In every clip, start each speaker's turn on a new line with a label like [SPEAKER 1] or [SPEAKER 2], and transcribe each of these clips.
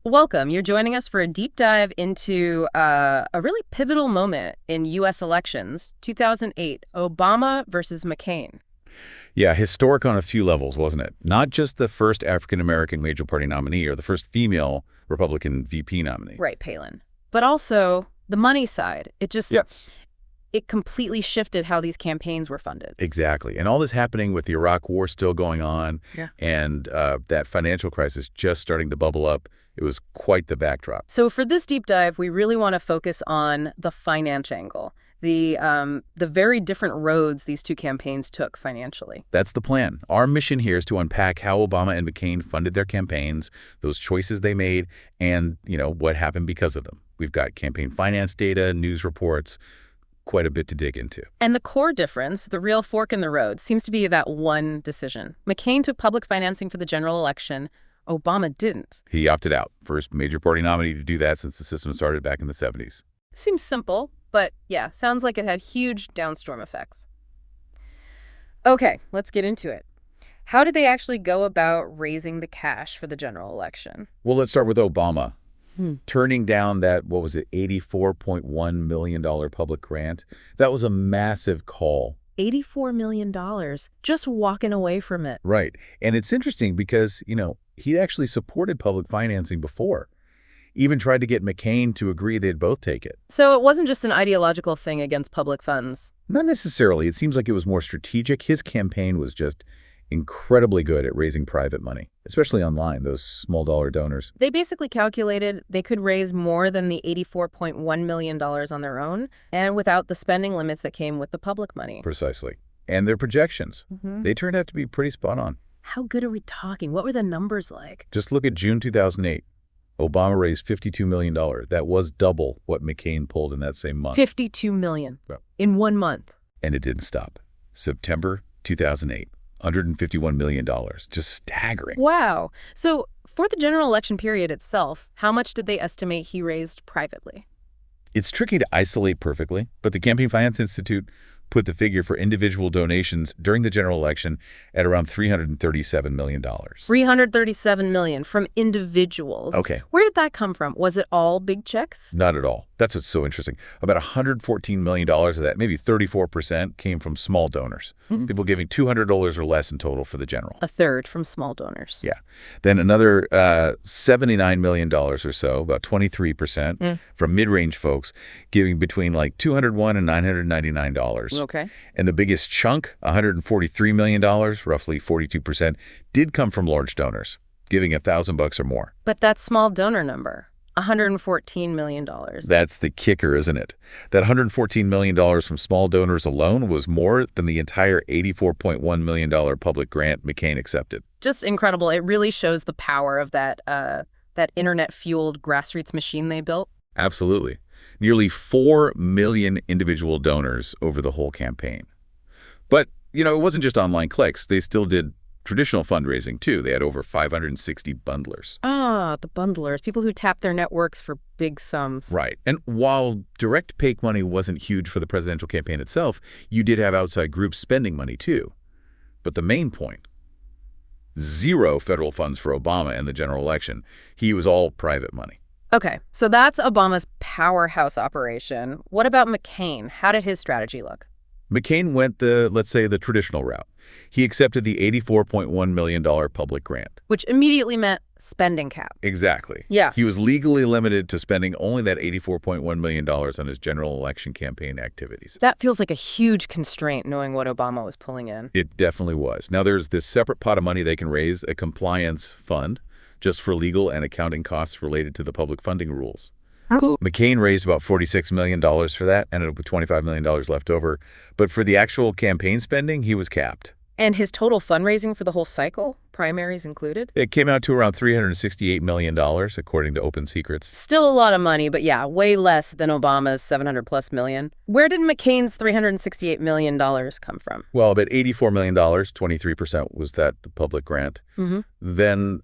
[SPEAKER 1] Welcome. You're joining us for a deep dive into a really pivotal moment in U.S. elections, 2008, Obama versus McCain.
[SPEAKER 2] Yeah, historic on a few levels, wasn't it? Not just the first African-American major party nominee or the first female Republican VP nominee.
[SPEAKER 1] Right, Palin. But also the money side.
[SPEAKER 2] Yes.
[SPEAKER 1] It completely shifted how these campaigns were funded.
[SPEAKER 2] Exactly. And all this happening with the Iraq War still going on and that financial crisis just starting to bubble up. It was quite the backdrop.
[SPEAKER 1] So for this deep dive, we really want to focus on the finance angle, the very different roads these two campaigns took financially.
[SPEAKER 2] That's the plan. Our mission here is to unpack how Obama and McCain funded their campaigns, those choices they made, and, what happened because of them. We've got campaign finance data, news reports, quite a bit to dig into.
[SPEAKER 1] And the core difference, the real fork in the road, seems to be that one decision. McCain took public financing for the general election. Obama didn't.
[SPEAKER 2] He opted out. First major party nominee to do that since the system started back in the 70s.
[SPEAKER 1] Seems simple, but yeah, sounds like it had huge downstorm effects. Okay, let's get into it. How did they actually go about raising the cash for the general election?
[SPEAKER 2] Well, let's start with Obama. Turning down that, what was it, $84.1 million public grant. That was a massive call.
[SPEAKER 1] $84 million, just walking away from it.
[SPEAKER 2] Right. And it's interesting because, he'd actually supported public financing before. Even tried to get McCain to agree they'd both take it.
[SPEAKER 1] So it wasn't just an ideological thing against public funds.
[SPEAKER 2] Not necessarily. It seems like it was more strategic. His campaign was just incredibly good at raising private money, especially online, those small dollar donors.
[SPEAKER 1] They basically calculated they could raise more than the $84.1 million on their own and without the spending limits that came with the public money.
[SPEAKER 2] Precisely. And their projections, they turned out to be pretty spot on.
[SPEAKER 1] How good are we talking? What were the numbers like?
[SPEAKER 2] Just look at June 2008. Obama raised $52 million. That was double what McCain pulled in that same month.
[SPEAKER 1] $52 million in 1 month.
[SPEAKER 2] And it didn't stop. September 2008. $151 million. Just staggering.
[SPEAKER 1] Wow. So for the general election period itself, how much did they estimate he raised privately?
[SPEAKER 2] It's tricky to isolate perfectly, but the Campaign Finance Institute put the figure for individual donations during the general election at around $337 million.
[SPEAKER 1] $337 million from individuals.
[SPEAKER 2] Okay.
[SPEAKER 1] Where did that come from? Was it all big checks?
[SPEAKER 2] Not at all. That's what's so interesting. About $114 million of that, maybe 34%, came from small donors. People giving $200 or less in total for the general.
[SPEAKER 1] A third from small donors.
[SPEAKER 2] Yeah. Then another $79 million or so, about 23%, from mid-range folks giving between like $201 and $999.
[SPEAKER 1] Okay.
[SPEAKER 2] And the biggest chunk, $143 million, roughly 42%, did come from large donors, giving $1,000 or more.
[SPEAKER 1] But that small donor number, $114 million.
[SPEAKER 2] That's the kicker, isn't it? That $114 million from small donors alone was more than the entire $84.1 million public grant McCain accepted.
[SPEAKER 1] Just incredible. It really shows the power of that internet-fueled grassroots machine they built.
[SPEAKER 2] Absolutely. Nearly 4 million individual donors over the whole campaign. But, it wasn't just online clicks. They still did traditional fundraising, too. They had over 560 bundlers.
[SPEAKER 1] Ah, the bundlers, people who tap their networks for big sums.
[SPEAKER 2] Right. And while direct PAC money wasn't huge for the presidential campaign itself, you did have outside groups spending money, too. But the main point, zero federal funds for Obama in the general election. He was all private money.
[SPEAKER 1] Okay, so that's Obama's powerhouse operation. What about McCain? How did his strategy look?
[SPEAKER 2] McCain went let's say, the traditional route. He accepted the $84.1 million public grant.
[SPEAKER 1] Which immediately meant spending cap.
[SPEAKER 2] Exactly.
[SPEAKER 1] Yeah.
[SPEAKER 2] He was legally limited to spending only that $84.1 million on his general election campaign activities.
[SPEAKER 1] That feels like a huge constraint, knowing what Obama was pulling in.
[SPEAKER 2] It definitely was. Now, there's this separate pot of money they can raise, a compliance fund, just for legal and accounting costs related to the public funding rules. McCain raised about $46 million for that, ended up with $25 million left over. But for the actual campaign spending, he was capped.
[SPEAKER 1] And his total fundraising for the whole cycle, primaries included?
[SPEAKER 2] It came out to around $368 million, according to Open Secrets.
[SPEAKER 1] Still a lot of money, but yeah, way less than Obama's $700+ million. Where did McCain's $368 million come from?
[SPEAKER 2] Well, about $84 million, 23% was that public grant. Then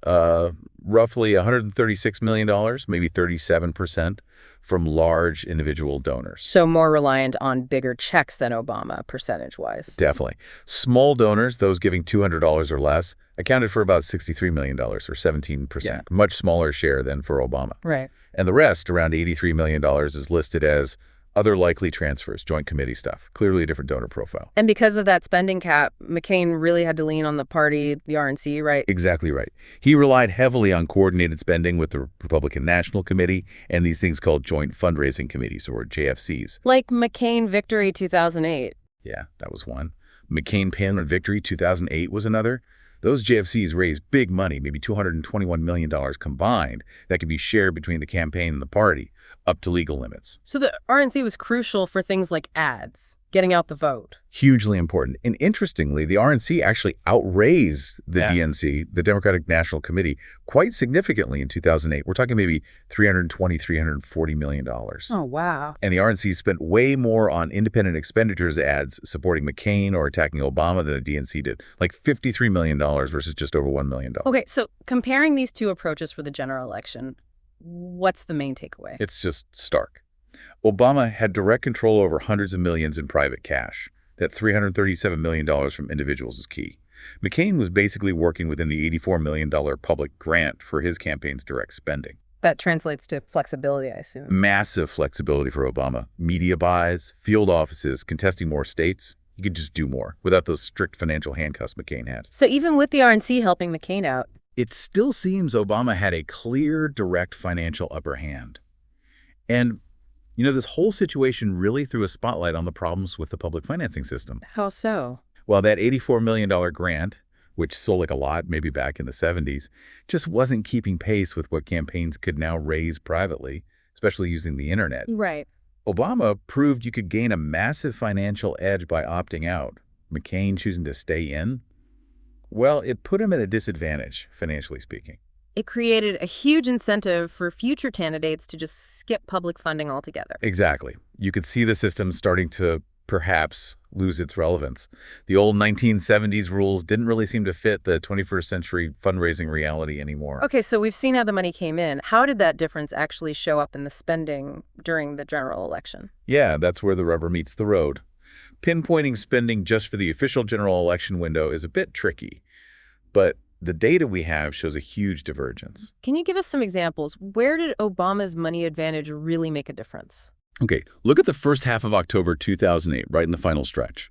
[SPEAKER 2] roughly $136 million, maybe 37%, from large individual donors.
[SPEAKER 1] So more reliant on bigger checks than Obama, percentage-wise.
[SPEAKER 2] Definitely. Small donors, those giving $200 or less, accounted for about $63 million, or 17%,
[SPEAKER 1] Yeah.
[SPEAKER 2] much smaller share than for Obama.
[SPEAKER 1] Right.
[SPEAKER 2] And the rest, around $83 million, is listed as other likely transfers, joint committee stuff, clearly a different donor profile.
[SPEAKER 1] And because of that spending cap, McCain really had to lean on the party, the RNC, right?
[SPEAKER 2] Exactly right. He relied heavily on coordinated spending with the Republican National Committee and these things called joint fundraising committees, or JFCs.
[SPEAKER 1] Like McCain Victory 2008.
[SPEAKER 2] Yeah, that was one. McCain Palin Victory 2008 was another. Those JFCs raised big money, maybe $221 million combined, that could be shared between the campaign and the party, up to legal limits.
[SPEAKER 1] So the RNC was crucial for things like ads, getting out the vote.
[SPEAKER 2] Hugely important. And interestingly, the RNC actually outraised the DNC, the Democratic National Committee, quite significantly in 2008. We're talking maybe $320, $340 million.
[SPEAKER 1] Oh, wow.
[SPEAKER 2] And the RNC spent way more on independent expenditures ads supporting McCain or attacking Obama than the DNC did, like $53 million versus just over $1 million.
[SPEAKER 1] Okay, so comparing these two approaches for the general election, what's the main takeaway?
[SPEAKER 2] It's just stark. Obama had direct control over hundreds of millions in private cash. That $337 million from individuals is key. McCain was basically working within the $84 million public grant for his campaign's direct spending.
[SPEAKER 1] That translates to flexibility, I assume.
[SPEAKER 2] Massive flexibility for Obama. Media buys, field offices, contesting more states. He could just do more without those strict financial handcuffs McCain had.
[SPEAKER 1] So even with the RNC helping McCain out,
[SPEAKER 2] it still seems Obama had a clear, direct financial upper hand. And, you know, this whole situation really threw a spotlight on the problems with the public financing system.
[SPEAKER 1] how so?
[SPEAKER 2] Well, that $84 million grant, which sold like a lot maybe back in the 70s, just wasn't keeping pace with what campaigns could now raise privately, especially using the internet.
[SPEAKER 1] Right.
[SPEAKER 2] Obama proved you could gain a massive financial edge by opting out. McCain choosing to stay in? Well, it put him at a disadvantage, financially speaking.
[SPEAKER 1] It created a huge incentive for future candidates to just skip public funding altogether.
[SPEAKER 2] Exactly. You could see the system starting to perhaps lose its relevance. The old 1970s rules didn't really seem to fit the 21st century fundraising reality anymore.
[SPEAKER 1] Okay, so we've seen how the money came in. How did that difference actually show up in the spending during the general election?
[SPEAKER 2] Yeah, that's where the rubber meets the road. Pinpointing spending just for the official general election window is a bit tricky, but the data we have shows a huge divergence.
[SPEAKER 1] Can you give us some examples? Where did Obama's money advantage really make a difference?
[SPEAKER 2] Okay, look at the first half of October 2008, right in the final stretch.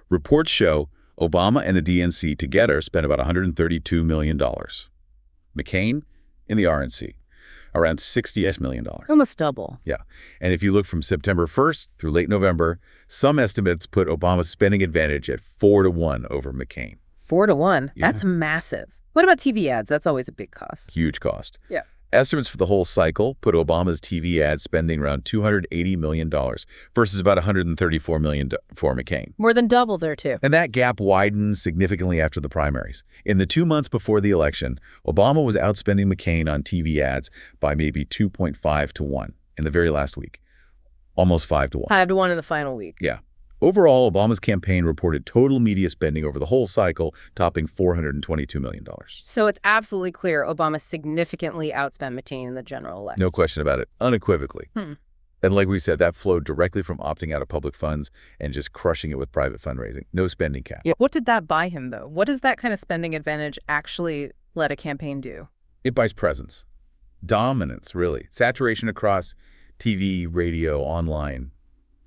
[SPEAKER 2] Reports show Obama and the DNC together spent about $132 million. McCain and the RNC, around $60 million.
[SPEAKER 1] Almost double.
[SPEAKER 2] Yeah, and if you look from September 1st through late November, some estimates put Obama's spending advantage at 4-1 over McCain.
[SPEAKER 1] 4-1.
[SPEAKER 2] Yeah.
[SPEAKER 1] That's massive. What about TV ads? That's always a big cost.
[SPEAKER 2] Huge cost.
[SPEAKER 1] Yeah.
[SPEAKER 2] Estimates for the whole cycle put Obama's TV ad spending around $280 million versus about $134 million for McCain.
[SPEAKER 1] More than double there, too.
[SPEAKER 2] And that gap widened significantly after the primaries. In the 2 months before the election, Obama was outspending McCain on TV ads by maybe 2.5 to 1 in the very last week. Almost 5 to 1.
[SPEAKER 1] 5-1 in the final week.
[SPEAKER 2] Yeah. Overall, Obama's campaign reported total media spending over the whole cycle topping $422 million.
[SPEAKER 1] So it's absolutely clear Obama significantly outspent McCain in the general election.
[SPEAKER 2] No question about it, unequivocally. And like we said, that flowed directly from opting out of public funds and just crushing it with private fundraising. No spending cap.
[SPEAKER 1] Yeah. What did that buy him, though? What does that kind of spending advantage actually let a campaign do?
[SPEAKER 2] It buys presence. Dominance, really. Saturation across TV, radio, online,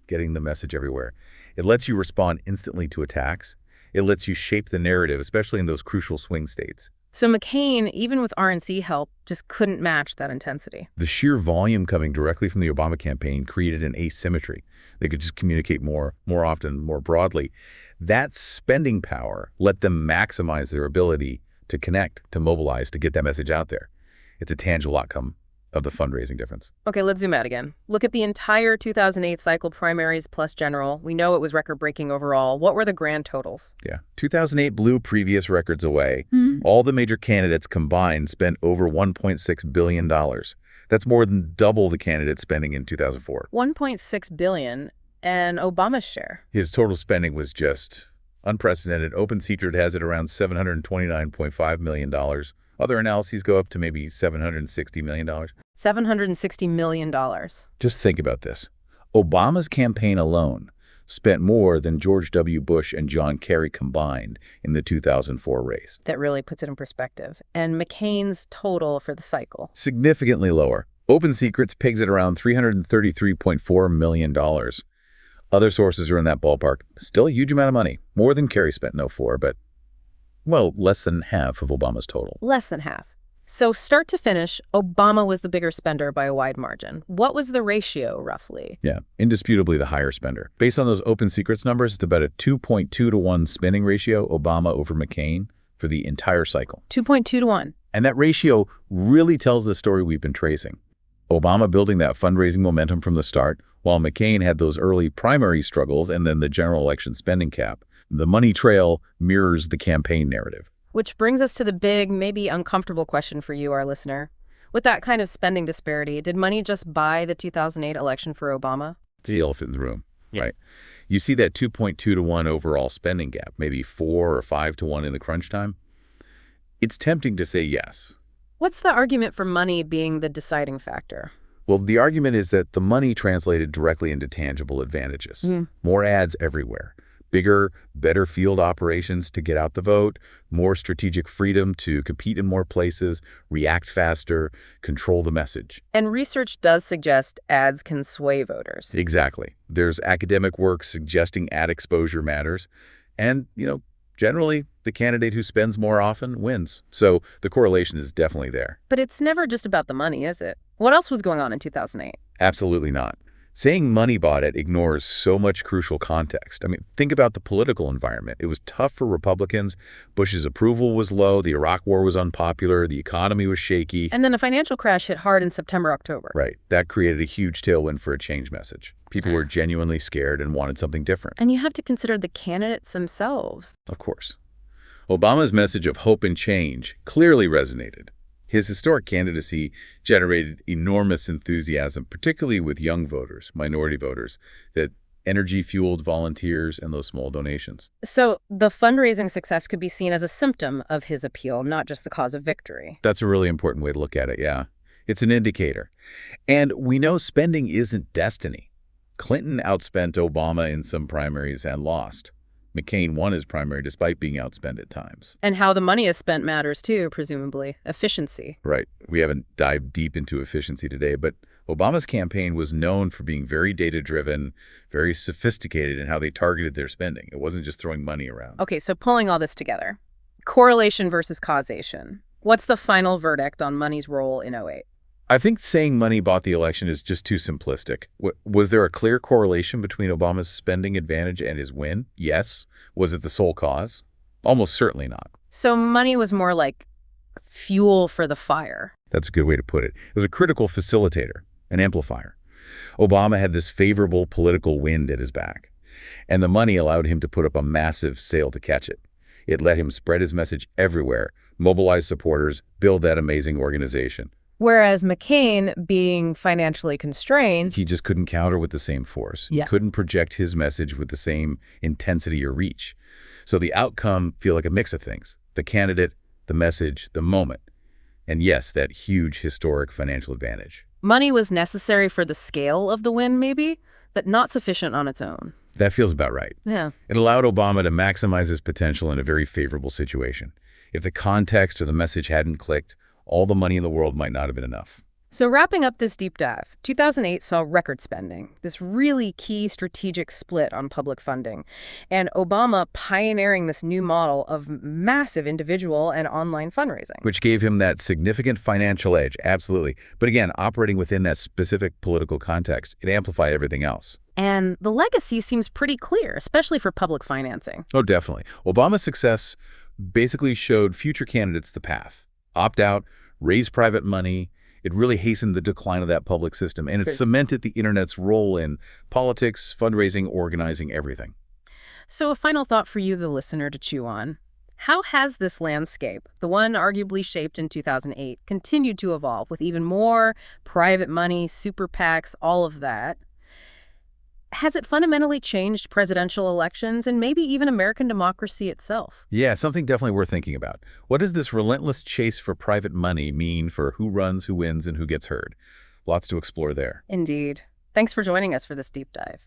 [SPEAKER 2] getting the message everywhere. It lets you respond instantly to attacks. It lets you shape the narrative, especially in those crucial swing states.
[SPEAKER 1] So McCain, even with RNC help, just couldn't match that intensity.
[SPEAKER 2] The sheer volume coming directly from the Obama campaign created an asymmetry. They could just communicate more often, more broadly. That spending power let them maximize their ability to connect, to mobilize, to get that message out there. It's a tangible outcome of the fundraising difference.
[SPEAKER 1] Okay, let's zoom out again. Look at the entire 2008 cycle, primaries plus general. We know it was record-breaking overall. What were the grand totals?
[SPEAKER 2] Yeah, 2008 blew previous records away. All the major candidates combined spent over $1.6 billion. That's more than double the candidate spending in 2004.
[SPEAKER 1] $1.6 billion, and Obama's share.
[SPEAKER 2] His total spending was just unprecedented. OpenSecret has it around $729.5 million. Other analyses go up to maybe $760 million.
[SPEAKER 1] $760 million.
[SPEAKER 2] Just think about this. Obama's campaign alone spent more than George W. Bush and John Kerry combined in the 2004 race.
[SPEAKER 1] That really puts it in perspective. And McCain's total for the cycle?
[SPEAKER 2] Significantly lower. Open Secrets pegs it around $333.4 million. Other sources are in that ballpark. Still a huge amount of money. More than Kerry spent in '04, but, well, less than half of Obama's total.
[SPEAKER 1] Less than half. So start to finish, Obama was the bigger spender by a wide margin. What was the ratio, roughly?
[SPEAKER 2] Yeah, indisputably the higher spender. Based on those Open Secrets numbers, it's about a 2.2 to 1 spending ratio, Obama over McCain, for the entire cycle.
[SPEAKER 1] 2.2 to 1.
[SPEAKER 2] And that ratio really tells the story we've been tracing. Obama building that fundraising momentum from the start, while McCain had those early primary struggles and then the general election spending cap. The money trail mirrors the campaign narrative.
[SPEAKER 1] Which brings us to the big, maybe uncomfortable question for you, our listener. With that kind of spending disparity, did money just buy the 2008 election for Obama?
[SPEAKER 2] It's the elephant in the room, right? You see that 2.2 to 1 overall spending gap, maybe 4 or 5 to 1 in the crunch time? It's tempting to say yes.
[SPEAKER 1] What's the argument for money being the deciding factor?
[SPEAKER 2] Well, the argument is that the money translated directly into tangible advantages. More ads everywhere. Bigger, better field operations to get out the vote, more strategic freedom to compete in more places, react faster, control the message.
[SPEAKER 1] And research does suggest ads can sway voters.
[SPEAKER 2] Exactly. There's academic work suggesting ad exposure matters. And, generally, the candidate who spends more often wins. So the correlation is definitely there.
[SPEAKER 1] But it's never just about the money, is it? What else was going on in 2008?
[SPEAKER 2] Absolutely not. Saying money bought it ignores so much crucial context. I mean, think about the political environment. It was tough for Republicans. Bush's approval was low. The Iraq War was unpopular. The economy was shaky.
[SPEAKER 1] And then a financial crash hit hard in September, October.
[SPEAKER 2] Right. That created a huge tailwind for a change message. People were genuinely scared and wanted something different.
[SPEAKER 1] And you have to consider the candidates themselves.
[SPEAKER 2] Of course. Obama's message of hope and change clearly resonated. His historic candidacy generated enormous enthusiasm, particularly with young voters, minority voters, that energy-fueled volunteers and those small donations.
[SPEAKER 1] So the fundraising success could be seen as a symptom of his appeal, not just the cause of victory.
[SPEAKER 2] That's a really important way to look at it, yeah. It's an indicator. And we know spending isn't destiny. Clinton outspent Obama in some primaries and lost. McCain won his primary despite being outspent at times.
[SPEAKER 1] And how the money is spent matters too, presumably. Efficiency.
[SPEAKER 2] Right. We haven't dived deep into efficiency today, but Obama's campaign was known for being very data-driven, very sophisticated in how they targeted their spending. It wasn't just throwing money around.
[SPEAKER 1] Okay, so pulling all this together. Correlation versus causation. What's the final verdict on money's role in '08?
[SPEAKER 2] I think saying money bought the election is just too simplistic. Was there a clear correlation between Obama's spending advantage and his win? Yes. Was it the sole cause? Almost certainly not.
[SPEAKER 1] So money was more like fuel for the fire.
[SPEAKER 2] That's a good way to put it. It was a critical facilitator, an amplifier. Obama had this favorable political wind at his back, and the money allowed him to put up a massive sail to catch it. It let him spread his message everywhere, mobilize supporters, build that amazing organization.
[SPEAKER 1] Whereas McCain, being financially constrained,
[SPEAKER 2] he just couldn't counter with the same force.
[SPEAKER 1] Yeah.
[SPEAKER 2] Couldn't project his message with the same intensity or reach. So the outcome feel like a mix of things. The candidate, the message, the moment. And yes, that huge historic financial advantage.
[SPEAKER 1] money was necessary for the scale of the win, maybe, but not sufficient on its own.
[SPEAKER 2] That feels about right.
[SPEAKER 1] Yeah.
[SPEAKER 2] It allowed Obama to maximize his potential in a very favorable situation. If the context or the message hadn't clicked, all the money in the world might not have been enough.
[SPEAKER 1] So wrapping up this deep dive, 2008 saw record spending, this really key strategic split on public funding, and Obama pioneering this new model of massive individual and online fundraising.
[SPEAKER 2] Which gave him that significant financial edge, absolutely. But again, operating within that specific political context, it amplified everything else.
[SPEAKER 1] And the legacy seems pretty clear, especially for public financing.
[SPEAKER 2] Oh, definitely. Obama's success basically showed future candidates the path. Opt out, raise private money. It really hastened the decline of that public system, and it cemented the internet's role in politics, fundraising, organizing, everything.
[SPEAKER 1] So a final thought for you, the listener, to chew on. How has this landscape, the one arguably shaped in 2008, continued to evolve with even more private money, super PACs, all of that? Has it fundamentally changed presidential elections and maybe even American democracy itself?
[SPEAKER 2] Yeah, something definitely worth thinking about. What does this relentless chase for private money mean for who runs, who wins, and who gets heard? Lots to explore there.
[SPEAKER 1] Indeed. Thanks for joining us for this deep dive.